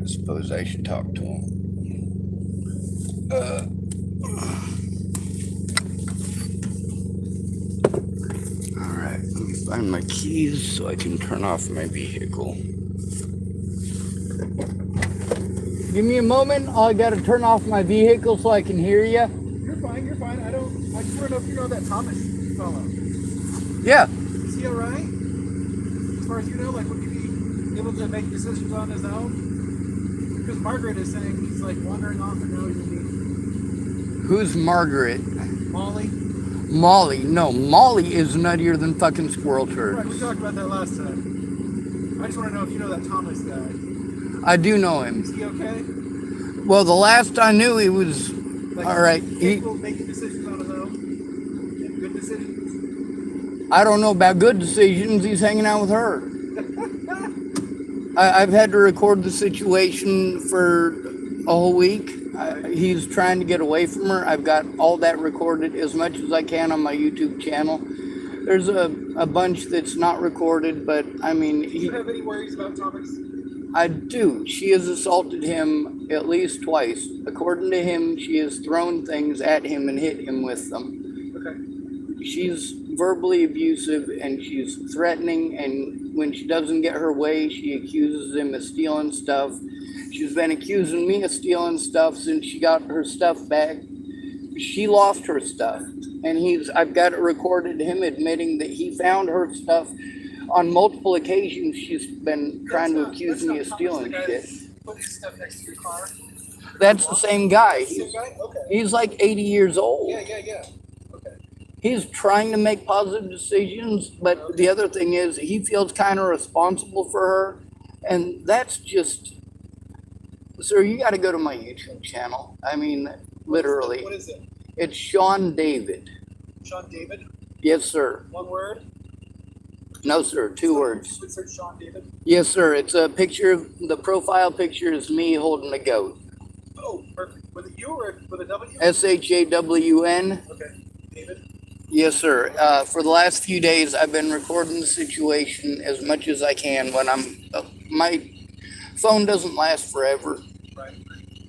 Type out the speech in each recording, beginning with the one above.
I suppose I should talk to him. Alright, let me find my keys so I can turn off my vehicle. Give me a moment. I got to turn off my vehicle so I can hear you. You're fine. I just want to know if you know that Thomas fellow. Yeah. Is he all right? As far as you know, like, would he be able to make decisions on his own? Because Margaret is saying he's like wandering off and now he's being Who's Margaret? Molly. Molly. No, Molly is nuttier than fucking squirrel turds. Right, we talked about that last time. I just want to know if you know that Thomas guy. I do know him. Is he okay? Well, the last I knew, he was Like, all right. Capable of making decisions on his own? And good decisions? I don't know about good decisions. He's hanging out with her. I've had to record the situation for a whole week. He's trying to get away from her. I've got all that recorded as much as I can on my YouTube channel. There's a bunch that's not recorded, but I mean... Do you have any worries about Thomas? I do. She has assaulted him at least twice. According to him, she has thrown things at him and hit him with them. Okay. She's verbally abusive and she's threatening, and when she doesn't get her way, she accuses him of stealing stuff. She's been accusing me of stealing stuff since she got her stuff back. She lost her stuff, and I've got it recorded, him admitting that he found her stuff. On multiple occasions, she's been trying to accuse me of stealing shit. Put his stuff next to your car. That's the same guy. Same guy? Okay. He's like 80 years old. Yeah. Okay. He's trying to make positive decisions, but the other thing is he feels kind of responsible for her, and that's just... Sir, you got to go to my YouTube channel. I mean, literally. What is it? It's Sean David. Sean David? Yes, sir. One word? No, sir. 2 words. You search Sean David? Yes, sir. It's a picture. The profile picture is me holding a goat. Oh, perfect. With a U or with a W? SHAWN. Okay. David? Yes, sir. For the last few days, I've been recording the situation as much as I can when my phone doesn't last forever. Right.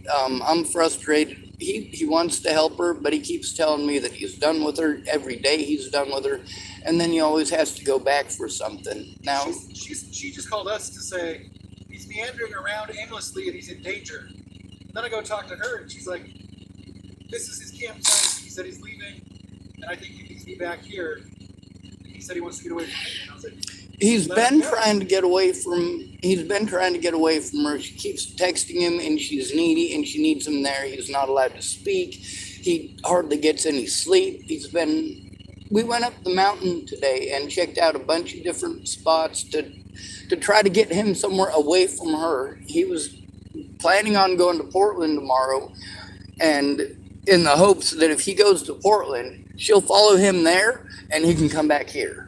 I'm frustrated. He wants to help her, but he keeps telling me that he's done with her. Every day he's done with her, and then he always has to go back for something. Now she just called us to say he's meandering around aimlessly and he's in danger. And then I go talk to her and she's like, "This is his campsite. He said he's leaving, and I think he needs to be back here. He said he wants to get away from me." And I was like, He's been trying to get away from her. She keeps texting him, and she's needy, and she needs him there. He's not allowed to speak. He hardly gets any sleep. We went up the mountain today and checked out a bunch of different spots to try to get him somewhere away from her. He was planning on going to Portland tomorrow, and in the hopes that if he goes to Portland, she'll follow him there, and he can come back here.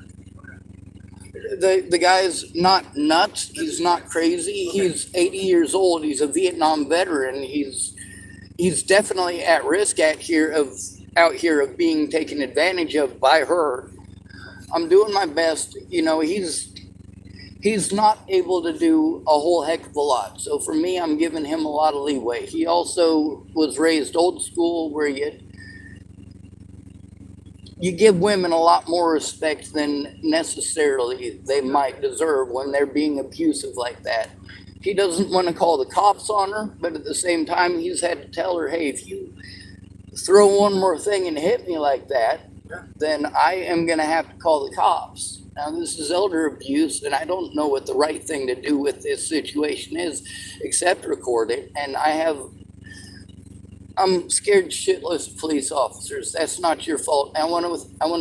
The guy's not nuts. He's not crazy. He's 80 years old. He's a Vietnam veteran. He's definitely at risk out here of being taken advantage of by her. I'm doing my best. You know, he's not able to do a whole heck of a lot. So for me, I'm giving him a lot of leeway. He also was raised old school, where you give women a lot more respect than necessarily they might deserve when they're being abusive like that. He doesn't want to call the cops on her, but at the same time, he's had to tell her, hey, if you throw one more thing and hit me like that, then I am going to have to call the cops. Now, this is elder abuse, and I don't know what the right thing to do with this situation is, except record it. And I'm scared shitless of police officers. That's not your fault. I want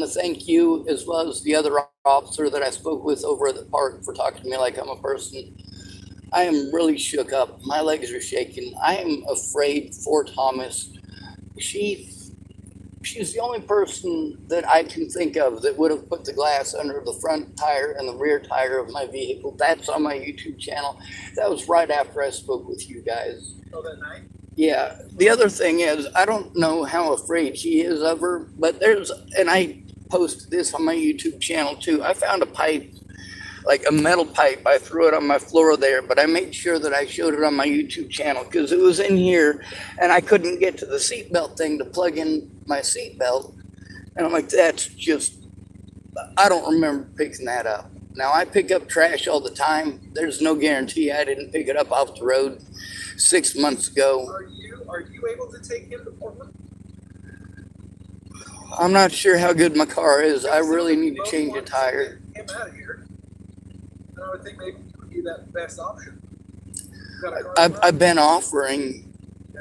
to thank you, as well as the other officer that I spoke with over at the park, for talking to me like I'm a person. I am really shook up. My legs are shaking. I am afraid for Thomas. She's the only person that I can think of that would have put the glass under the front tire and the rear tire of my vehicle. That's on my YouTube channel. That was right after I spoke with you guys. "Oh, that night?" Yeah. The other thing is, I don't know how afraid she is of her, but and I posted this on my YouTube channel too. I found a pipe like a metal pipe. I threw it on my floor there, but I made sure that I showed it on my YouTube channel because it was in here and I couldn't get to the seatbelt thing to plug in my seatbelt. And I'm like, that's just, I don't remember picking that up. Now I pick up trash all the time. There's no guarantee I didn't pick it up off the road 6 months ago. Are you able to take him to Portland? I'm not sure how good my car is. I really need to change a tire. Get him out of here. And I would think maybe it would be that best option. You got a car I've been offering.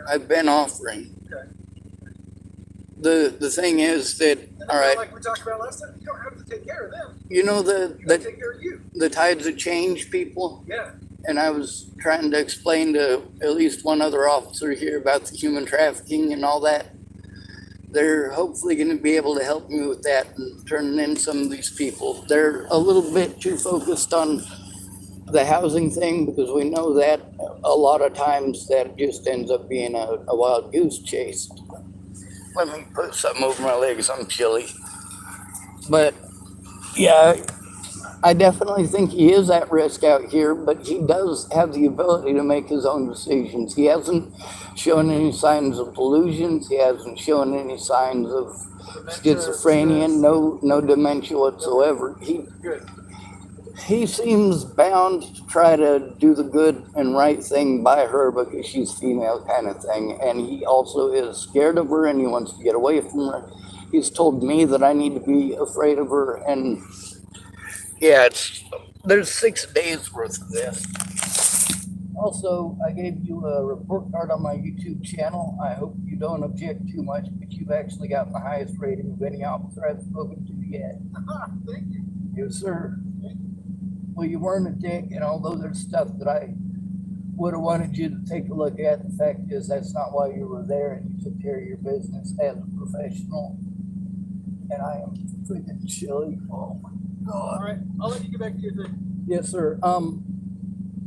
I've been offering. Okay. The thing is that, And all right, like we talked about last time, you don't have to take care of them. you know You gotta take care of you. the tides of change, people. Yeah. And I was trying to explain to at least one other officer here about the human trafficking and all that. They're hopefully going to be able to help me with that and turn in some of these people. They're a little bit too focused on the housing thing because we know that a lot of times that just ends up being a wild goose chase. Let me put something over my legs. I'm chilly. But yeah, I definitely think he is at risk out here, but he does have the ability to make his own decisions. He hasn't shown any signs of delusions. He hasn't shown any signs of schizophrenia, no dementia whatsoever. Good. He seems bound to try to do the good and right thing by her because she's female kind of thing. And he also is scared of her and he wants to get away from her. He's told me that I need to be afraid of her. And yeah, there's 6 days worth of this. Also, I gave you a report card on my YouTube channel. I hope you don't object too much, but you've actually gotten the highest rating of any officer I've spoken to yet. Thank you. Yes, sir. Well, you weren't a dick, and although there's stuff that I would have wanted you to take a look at, the fact is that's not why you were there, and you took care of your business as a professional. And I am freaking chilly. Oh my God. All right, I'll let you get back to your thing. Yes, sir.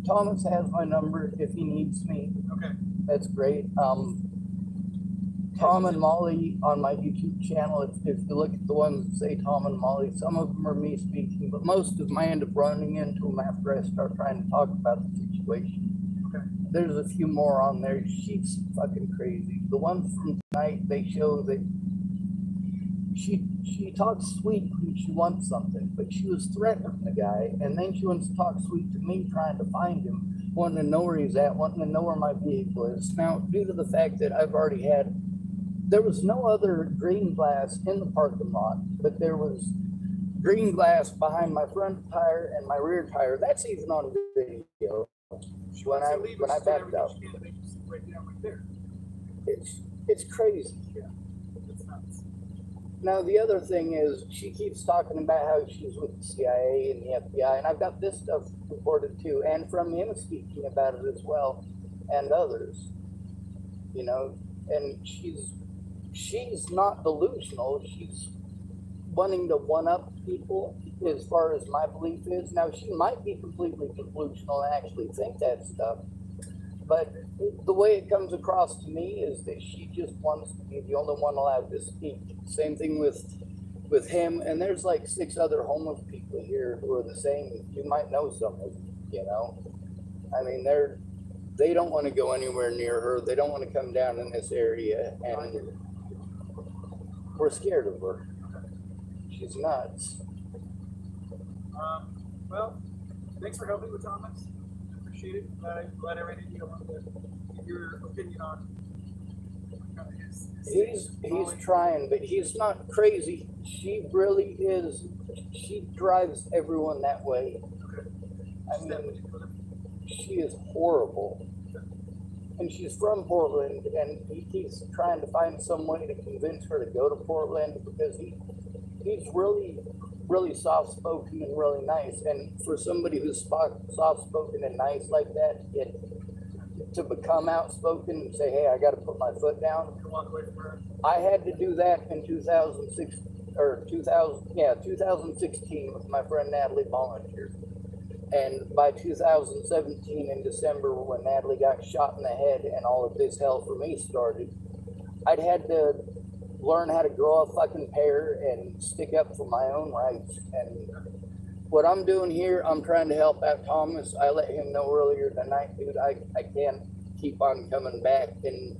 Thomas has my number if he needs me. Okay. That's great. Tom and Molly on my YouTube channel, if you look at the ones that say Tom and Molly, some of them are me speaking, but most of them I end up running into them after I start trying to talk about the situation. Okay. There's a few more on there. She's fucking crazy. The ones from tonight, they show that she talks sweet when she wants something, but she was threatening the guy, and then she wants to talk sweet to me trying to find him, wanting to know where he's at, wanting to know where my vehicle is. Now, due to the fact that there was no other green glass in the parking lot, but there was green glass behind my front tire and my rear tire. That's even on video. When I backed up, it's crazy. Yeah. It's nuts. Now, the other thing is she keeps talking about how she's with the CIA and the FBI, and I've got this stuff reported too, and from him speaking about it as well, and others, you know, and she's not delusional. She's wanting to one-up people as far as my belief is. Now, she might be completely delusional and actually think that stuff, but the way it comes across to me is that she just wants to be the only one allowed to speak. Same thing with him, and there's like 6 other homeless people here who are the same. You might know some of them, you know. I mean, they don't want to go anywhere near her. They don't want to come down in this area, and we're scared of her. She's nuts. Well, thanks for helping with Thomas. Appreciate it. Glad I ran into you. I wanted to get your opinion on kind of his He's trying, but he's not crazy. She really is. She drives everyone that way. I mean, she is horrible. And she's from Portland, and he keeps trying to find some way to convince her to go to Portland because he's really, really soft-spoken and really nice. And for somebody who's soft-spoken and nice like that, to become outspoken and say, hey, I got to put my foot down. I had to do that in 2016 with my friend Natalie Volunteer. And by 2017 in December, when Natalie got shot in the head and all of this hell for me started, I'd had to learn how to grow a fucking pair and stick up for my own rights. And what I'm doing here, I'm trying to help out Thomas. I let him know earlier tonight, dude, I can't keep on coming back and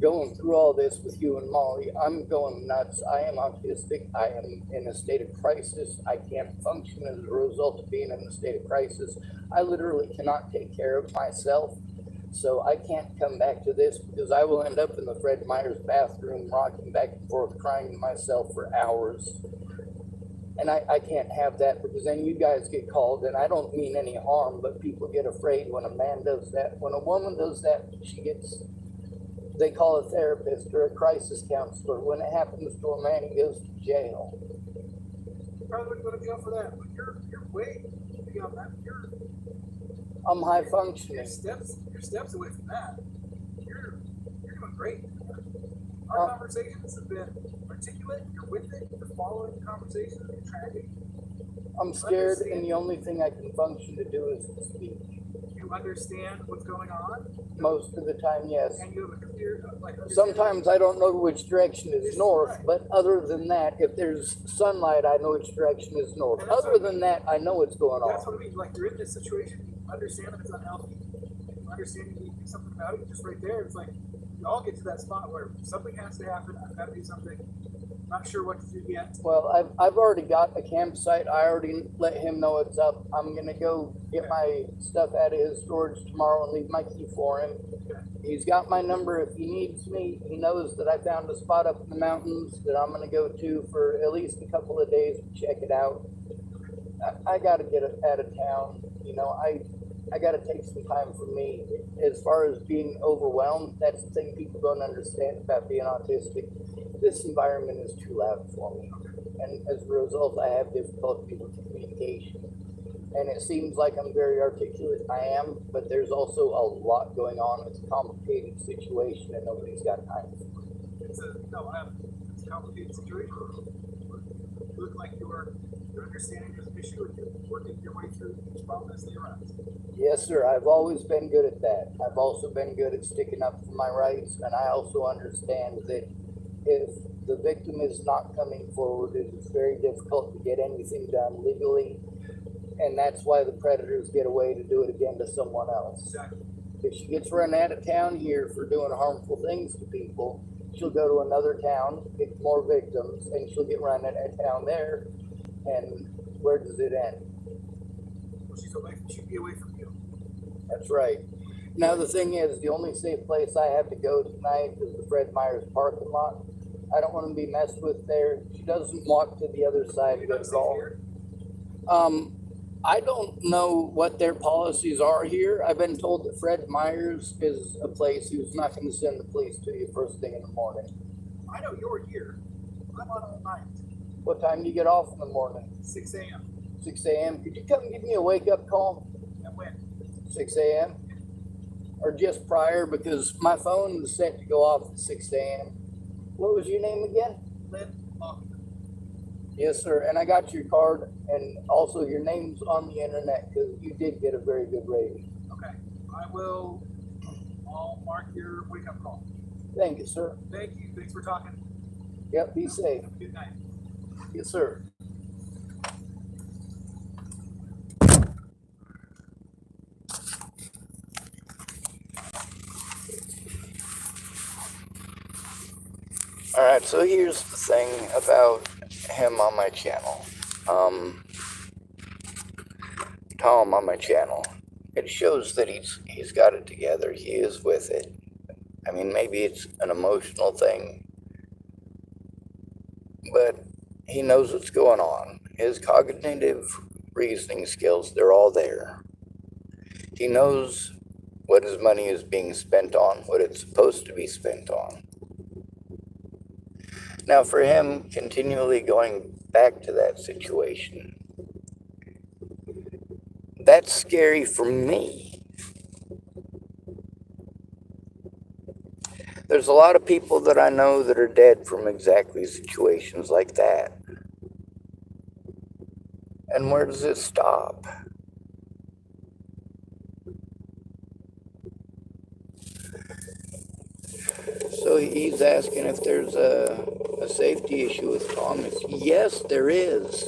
going through all this with you and Molly. I'm going nuts. I am autistic. I am in a state of crisis. I can't function as a result of being in a state of crisis. I literally cannot take care of myself. So I can't come back to this because I will end up in the Fred Meyer's bathroom rocking back and forth crying to myself for hours. And I can't have that because then you guys get called, and I don't mean any harm, but people get afraid when a man does that. When a woman does that, they call a therapist or a crisis counselor. When it happens to a man, he goes to jail. You probably wouldn't go to jail for that, but you're way beyond that. I'm high You're functioning. steps away from that. You're doing great. Our conversations have been articulate. You're with it. You're following the conversation. You're tracking. I'm scared, and the only thing I can function to do is to speak. You understand what's going on, Most of the time, yes. and you have a clear Sometimes I don't know which direction is north, but other than that, if there's sunlight, I know which direction is north. Other than that, I know what's going That's on. what I mean. Like, you're in this situation, you understand that it's unhealthy, you understand you need to do something about it. Just right there, it's like we all get to that spot where something has to happen. I've got to do something. Not sure what to do yet. Well, I've already got a campsite. I already let him know it's up. I'm gonna go get my stuff out of his storage tomorrow and leave my key for him. He's got my number if he needs me. He knows that I found a spot up in the mountains that I'm gonna go to for at least a couple of days to check it out. I gotta get out of town. You know, I gotta take some time for me. As far as being overwhelmed, that's the thing people don't understand about being autistic. This environment is too loud for me. And as a result, I have difficulty with communication. And it seems like I'm very articulate. I am, but there's also a lot going on. It's a complicated situation and nobody's got time for it. It's a complicated situation. You look like you're understanding this issue and you're working your way through each problem as they arise. Yes, sir. I've always been good at that. I've also been good at sticking up for my rights. And I also understand that if the victim is not coming forward, it is very difficult to get anything done legally. And that's why the predators get away to do it again to someone else. Exactly. If she gets run out of town here for doing harmful things to people, she'll go to another town, pick more victims, and she'll get run out of town there. And where does it end? Well, she'd be away from you. That's right. Now, the thing is, the only safe place I have to go tonight is the Fred Meyer's parking lot. I don't want to be messed with there. She doesn't walk to the other side of it at all. I don't know what their policies are here. I've been told that Fred Meyer's is a place who's not going to send the police to you first thing in the morning. I know you're here. I'm on all night. What time do you get off in the morning? 6 a.m. 6 a.m. Could you come give me a wake-up call? And when? 6 a.m. Or just prior, because my phone is set to go off at 6 a.m. What was your name again? Lynn Monk. Yes, sir. And I got your card, and also your name's on the internet because you did get a very good rating. Okay. I'll mark your wake-up call. Thank you, sir. Thank you. Thanks for talking. Yep, be safe. Good night. Yes, sir. All right, so here's the thing about him on my channel. Tom on my channel. It shows that he's got it together. He is with it. I mean, maybe it's an emotional thing, but he knows what's going on. His cognitive reasoning skills, they're all there. He knows what his money is being spent on, what it's supposed to be spent on. Now, for him continually going back to that situation, that's scary for me. There's a lot of people that I know that are dead from exactly situations like that. And where does it stop? So he's asking if there's a safety issue with Thomas. Yes, there is.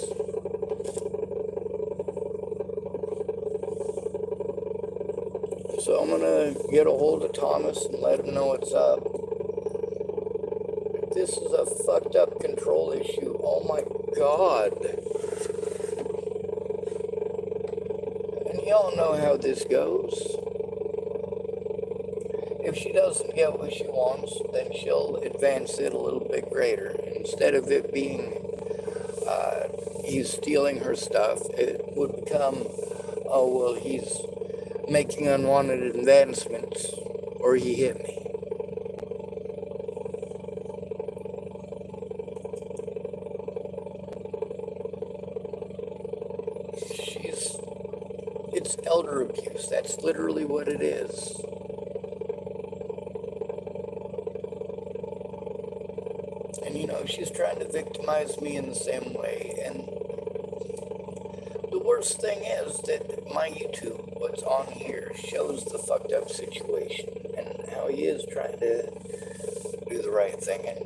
gonna get a hold of Thomas and let him know what's up. This is a fucked up control issue. Oh my god. And y'all know how this goes. If she doesn't get what she wants, then she'll advance it a little bit greater. Instead of it being he's stealing her stuff, it would become, oh, well, he's making unwanted advancements, or he hit me. It's elder abuse. That's literally what it is. And you know, she's trying to victimize me in the same way. And the worst thing is that my YouTube, what's on here, shows the fucked up situation and how he is trying to do the right thing. And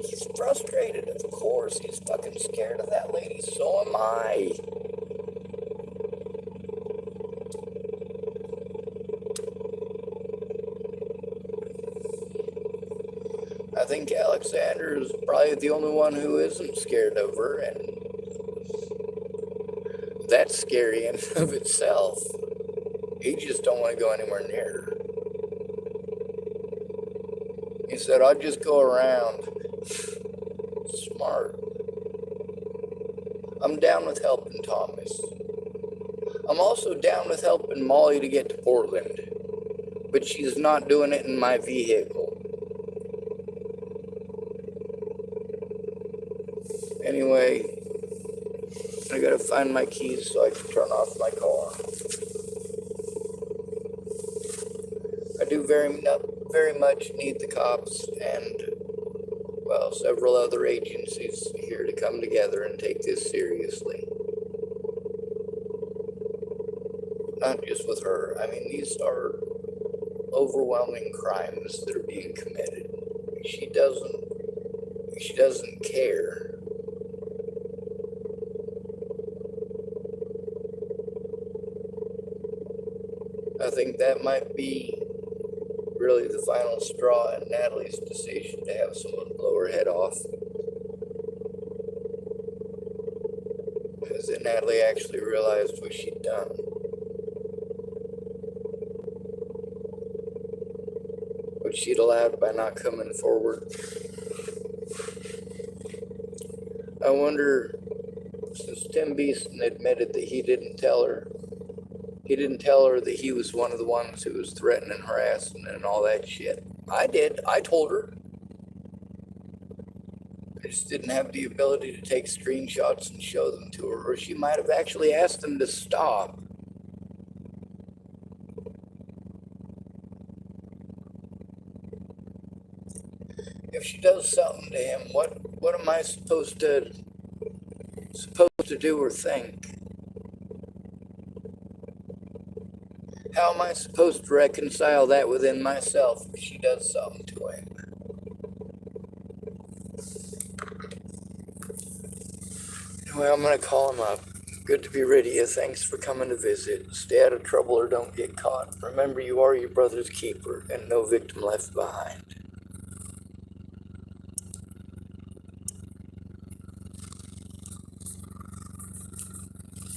he's frustrated, of course. He's fucking scared of that lady. So am I. I think Alexander is probably the only one who isn't scared of her, and that's scary in and of itself. He just don't want to go anywhere near her. He said, I'll just go around. Smart. I'm down with helping Thomas. I'm also down with helping Molly to get to Portland, but she's not doing it in my vehicle. Anyway, I gotta find my keys so I can turn off my car. I do very much need the cops and, well, several other agencies here to come together and take this seriously. Not just with her. I mean, these are overwhelming crimes that are being committed. She doesn't care. I think that might be really the final straw in Natalie's decision to have someone blow her head off. Because then Natalie actually realized what she'd done. What she'd allowed by not coming forward. I wonder, since Tim Beeson admitted that he didn't tell her that he was one of the ones who was threatening, harassing, and all that shit. I did. I told her. I just didn't have the ability to take screenshots and show them to her, or she might have actually asked them to stop. If she does something to him, what am I supposed to do or think? How am I supposed to reconcile that within myself if she does something to him? Anyway, I'm going to call him up. Good to be rid of you. Thanks for coming to visit. Stay out of trouble or don't get caught. Remember, you are your brother's keeper and no victim left behind.